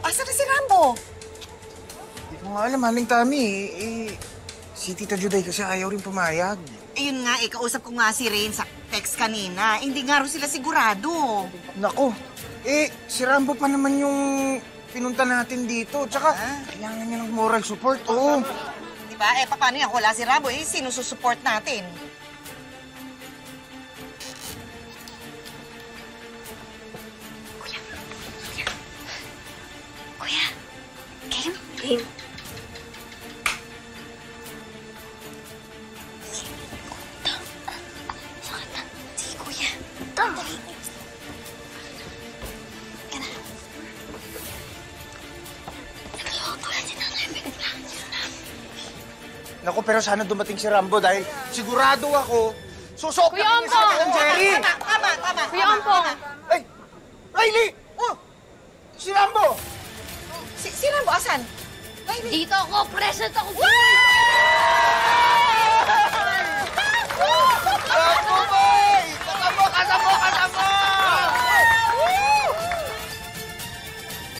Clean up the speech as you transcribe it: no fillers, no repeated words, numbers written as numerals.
Asa na si Rambo? Hindi ko nga alam, Aling Tami. Si Tita Juday kasi ayaw rin pumayag. Ayun nga, kausap ko nga si Rain sa text kanina. Hindi nga rin sila sigurado. Nako, si Rambo pa naman yung pinunta natin dito. Tsaka, kailangan niya ng moral support, oh. Diba? Paano yan? Wala si Rambo, sino susupport natin? Kuya, game? Game. Sakit na. Sige, kuya. Dali. Ka na. Nagloko si Nanay bigla. Naku, pero sana dumating si Rambo dahil sigurado ako, susok na niya sa akin, Jerry! Tama. Kuya Ompong! Ay! Riley! Oh! Si Rambo! Si Rambo, asan? Dito ako, present ako!